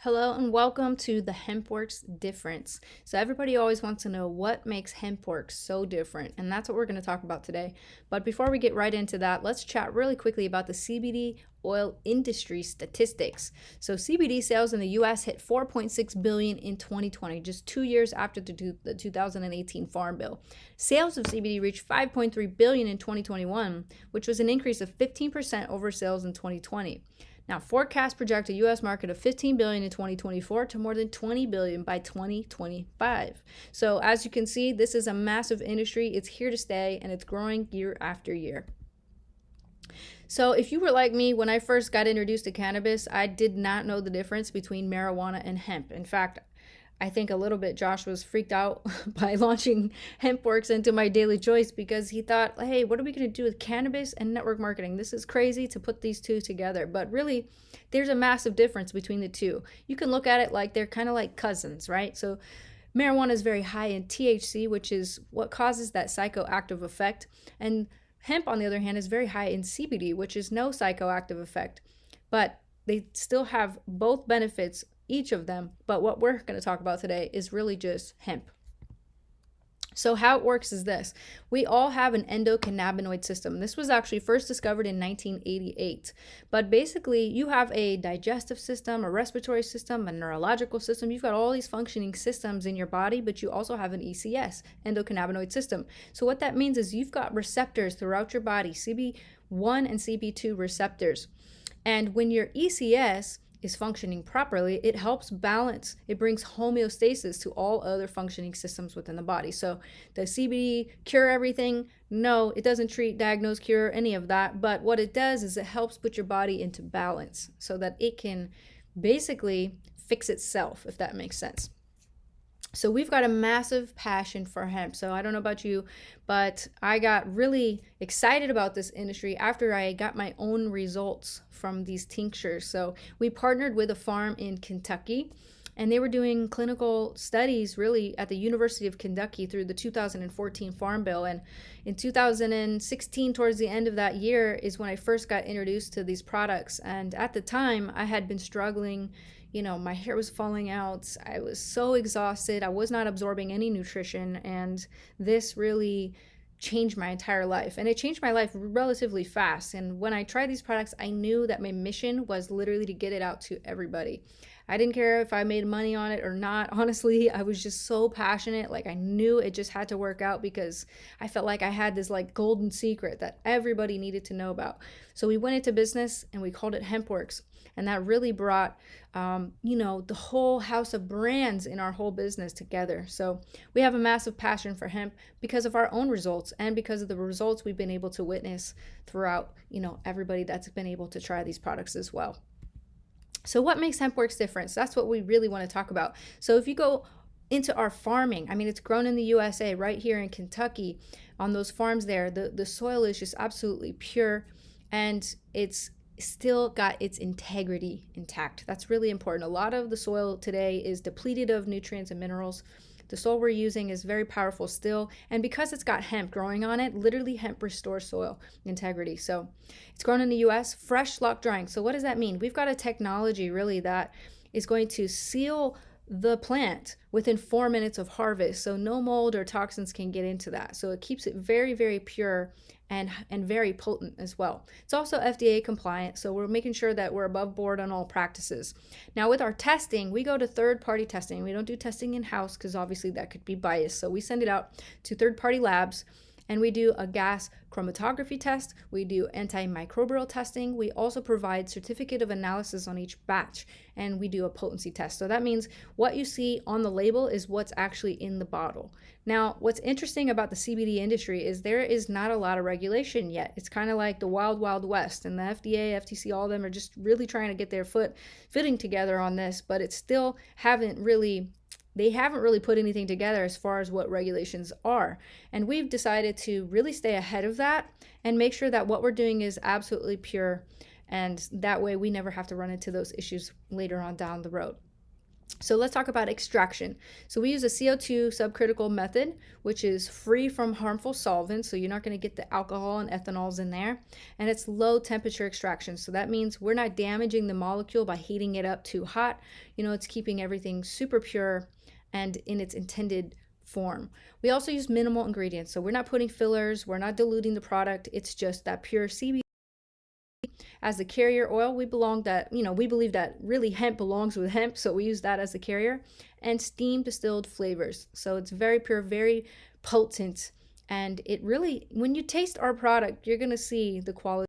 Hello and welcome to the Hempworx difference. So everybody always wants to know what makes Hempworx so different, and that's what we're going to talk about today. But before we get right into that, let's chat really quickly about the CBD oil industry statistics. So CBD sales in the US hit 4.6 billion in 2020, just 2 years after the 2018 Farm Bill. Sales of CBD reached 5.3 billion in 2021, which was an increase of 15% over sales in 2020. Now, forecasts project a U.S. market of 15 billion in 2024 to more than 20 billion by 2025. So, as you can see, this is a massive industry. It's here to stay, and it's growing year after year. So, if you were like me, when I first got introduced to cannabis, I did not know the difference between marijuana and hemp. In fact, I think a little bit Josh was freaked out by launching Hempworx into my daily choice because he thought, hey, what are we going to do with cannabis and network marketing? This is crazy to put these two together. But really, there's a massive difference between the two. You can look at it like they're kind of like cousins, right? So marijuana is very high in THC, which is what causes that psychoactive effect. And hemp, on the other hand, is very high in CBD, which is no psychoactive effect. But they still have both benefits, each of them, but what we're going to talk about today is really just hemp. So how it works is this. We all have an endocannabinoid system. This was actually first discovered in 1988. But basically, you have a digestive system, a respiratory system, a neurological system. You've got all these functioning systems in your body, but you also have an ECS, endocannabinoid system. So what that means is you've got receptors throughout your body, CB1 and CB2 receptors. And when your ECS is functioning properly, it helps balance, it brings homeostasis to all other functioning systems within the body. So does CBD cure everything? No, it doesn't treat, diagnose, cure any of that. But what it does is it helps put your body into balance so that it can basically fix itself, if that makes sense. So we've got a massive passion for hemp. So I don't know about you, but I got really excited about this industry after I got my own results from these tinctures. So we partnered with a farm in Kentucky, and they were doing clinical studies really at the University of Kentucky through the 2014 Farm Bill. And in 2016, towards the end of that year, is when I first got introduced to these products. And at the time, I had been struggling. My hair was falling out. I was so exhausted. I was not absorbing any nutrition. And this really changed my entire life. And it changed my life relatively fast. And when I tried these products, I knew that my mission was literally to get it out to everybody. I didn't care if I made money on it or not. Honestly, I was just so passionate. Like I knew it just had to work out because I felt like I had this like golden secret that everybody needed to know about. So we went into business and we called it Hempworx. And that really brought, the whole house of brands in our whole business together. So we have a massive passion for hemp because of our own results and because of the results we've been able to witness throughout, everybody that's been able to try these products as well. So what makes Hempworx different? That's what we really want to talk about. So if you go into our farming, it's grown in the USA, right here in Kentucky, on those farms there, the soil is just absolutely pure, and it's still got its integrity intact. That's really important. A lot of the soil today is depleted of nutrients and minerals. The soil we're using is very powerful still, and because it's got hemp growing on it, literally hemp restores soil integrity. So it's grown in the US, fresh lock drying. So what does that mean? We've got a technology really that is going to seal the plant within 4 minutes of harvest, so no mold or toxins can get into that. So it keeps it very, very pure and very potent as well. It's also FDA compliant, so we're making sure that we're above board on all practices. Now with our testing, we go to third-party testing. We don't do testing in-house because obviously that could be biased. So we send it out to third-party labs, and we do a gas chromatography test. We do antimicrobial testing. We also provide certificate of analysis on each batch, and we do a potency test. So that means what you see on the label is what's actually in the bottle. Now, what's interesting about the CBD industry is there is not a lot of regulation yet. It's kind of like the wild, wild west, and the FDA, FTC, all of them are just really trying to get their footing together on this, but it still they haven't really put anything together as far as what regulations are. And we've decided to really stay ahead of that and make sure that what we're doing is absolutely pure. And that way we never have to run into those issues later on down the road. So let's talk about extraction. So we use a CO2 subcritical method, which is free from harmful solvents. So you're not going to get the alcohol and ethanols in there. And it's low temperature extraction. So that means we're not damaging the molecule by heating it up too hot. It's keeping everything super pure and in its intended form. We also use minimal ingredients. So we're not putting fillers, we're not diluting the product. It's just that pure CBD. As the carrier oil, we believe that really hemp belongs with hemp, so we use that as the carrier. And steam distilled flavors. So it's very pure, very potent, and it really, when you taste our product, you're going to see the quality.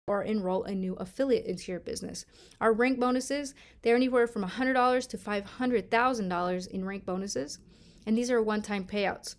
or enroll a new affiliate into your business. Our rank bonuses, they're anywhere from $100 to $500,000 in rank bonuses, and these are one-time payouts.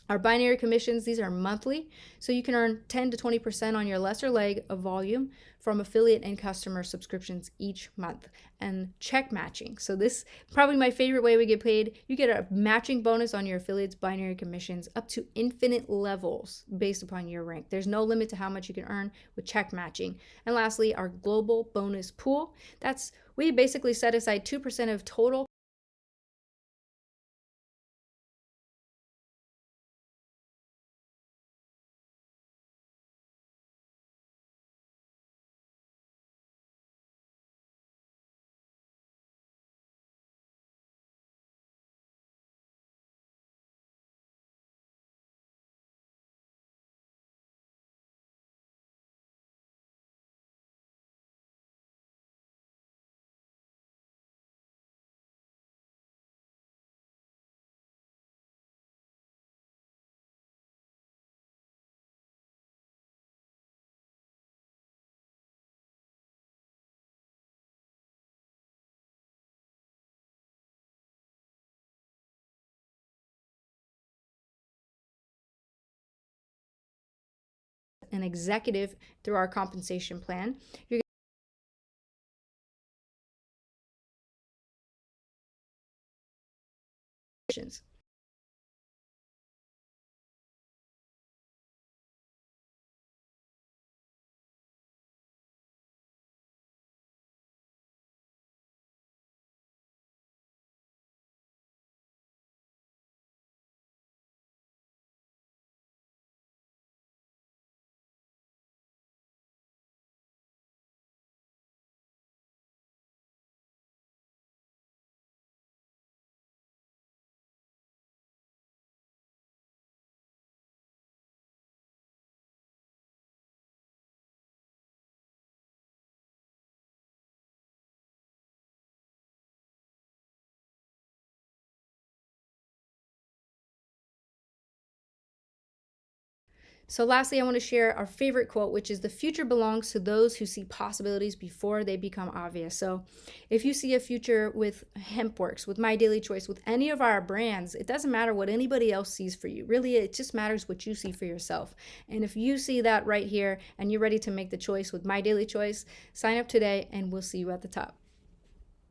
Our binary commissions, these are monthly, so you can earn 10 to 20% on your lesser leg of volume from affiliate and customer subscriptions each month. And check matching. So this probably my favorite way we get paid. You get a matching bonus on your affiliates binary commissions up to infinite levels based upon your rank. There's no limit to how much you can earn with check matching. And lastly, our global bonus pool. We basically set aside 2% of total an executive through our compensation plan. You're So lastly, I want to share our favorite quote, which is the future belongs to those who see possibilities before they become obvious. So if you see a future with Hempworx, with My Daily Choice, with any of our brands, it doesn't matter what anybody else sees for you. Really, it just matters what you see for yourself. And if you see that right here and you're ready to make the choice with My Daily Choice, sign up today and we'll see you at the top.